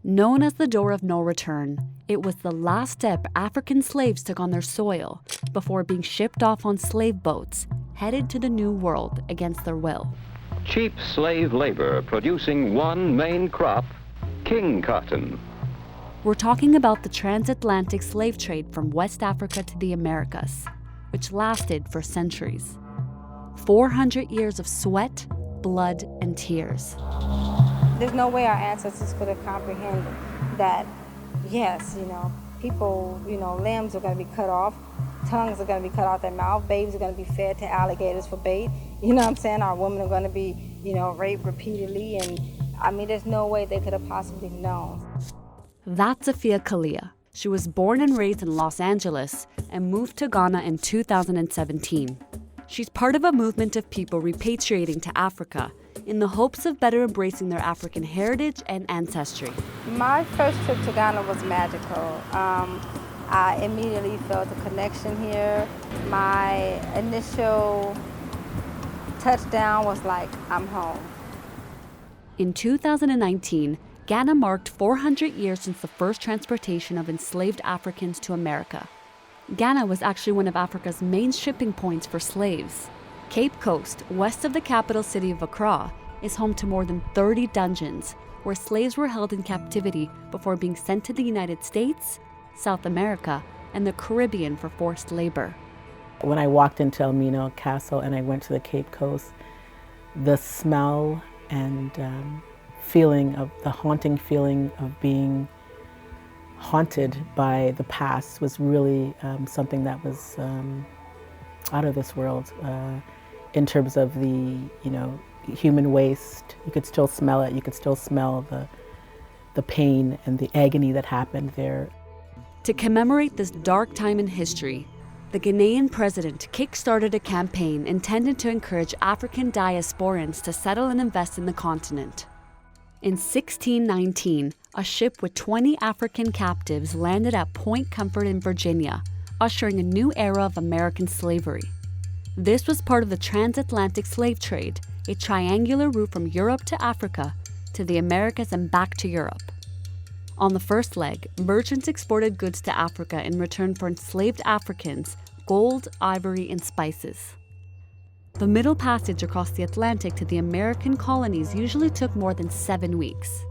Known as the Door of No Return, it was the last step African slaves took on their soil before being shipped off on slave boats, headed to the New World against their will. Cheap slave labor producing one main crop, king cotton. We're talking about the transatlantic slave trade from West Africa to the Americas, which lasted for centuries. 400 years of sweat, blood, and tears. There's no way our ancestors could have comprehended that, yes, people, limbs are going to be cut off, tongues are going to be cut out their mouth, babies are going to be fed to alligators for bait. You know what I'm saying? Our women are going to be, raped repeatedly, and there's no way they could have possibly known. That's Afiyah Kalia. She was born and raised in Los Angeles and moved to Ghana in 2017. She's part of a movement of people repatriating to Africa in the hopes of better embracing their African heritage and ancestry. My first trip to Ghana was magical. I immediately felt a connection here. My initial touchdown was like, I'm home. In 2019, Ghana marked 400 years since the first transportation of enslaved Africans to America. Ghana was actually one of Africa's main shipping points for slaves. Cape Coast, west of the capital city of Accra, is home to more than 30 dungeons where slaves were held in captivity before being sent to the United States, South America, and the Caribbean for forced labor. When I walked into Elmina Castle and I went to the Cape Coast, the smell and the haunting feeling of being haunted by the past was really something that was out of this world in terms of the human waste. You could still smell it. You could still smell the pain and the agony that happened there. To commemorate this dark time in history, the Ghanaian president kick-started a campaign intended to encourage African diasporans to settle and invest in the continent. In 1619, a ship with 20 African captives landed at Point Comfort in Virginia, ushering a new era of American slavery. This was part of the transatlantic slave trade, a triangular route from Europe to Africa, to the Americas and back to Europe. On the first leg, merchants exported goods to Africa in return for enslaved Africans, gold, ivory, and spices. The middle passage across the Atlantic to the American colonies usually took more than 7 weeks.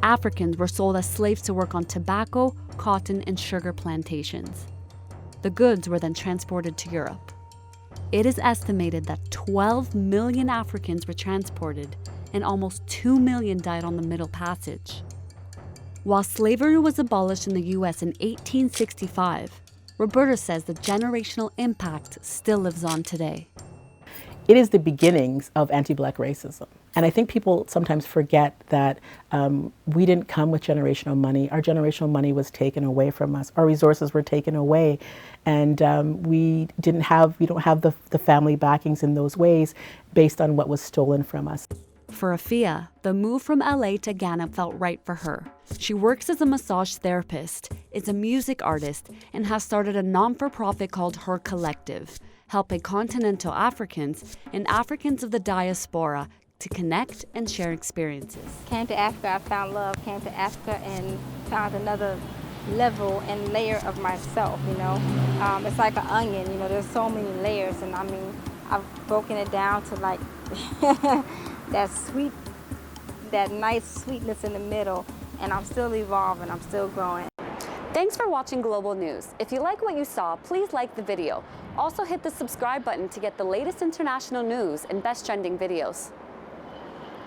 Africans were sold as slaves to work on tobacco, cotton, and sugar plantations. The goods were then transported to Europe. It is estimated that 12 million Africans were transported and almost 2 million died on the middle passage. While slavery was abolished in the U.S. in 1865, Roberta says the generational impact still lives on today. It is the beginnings of anti-Black racism. And I think people sometimes forget that we didn't come with generational money. Our generational money was taken away from us. Our resources were taken away. And we don't have the family backings in those ways based on what was stolen from us. For Apphia, the move from LA to Ghana felt right for her. She works as a massage therapist, is a music artist, and has started a non-for-profit called Her Collective, helping continental Africans and Africans of the diaspora to connect and share experiences. Came to Africa, I found love, came to Africa and found another level and layer of myself, It's like an onion, there's so many layers, and I've broken it down to like that nice sweetness in the middle, and I'm still evolving, I'm still growing. Thanks for watching Global News. If you like what you saw, please like the video. Also hit the subscribe button to get the latest international news and best trending videos.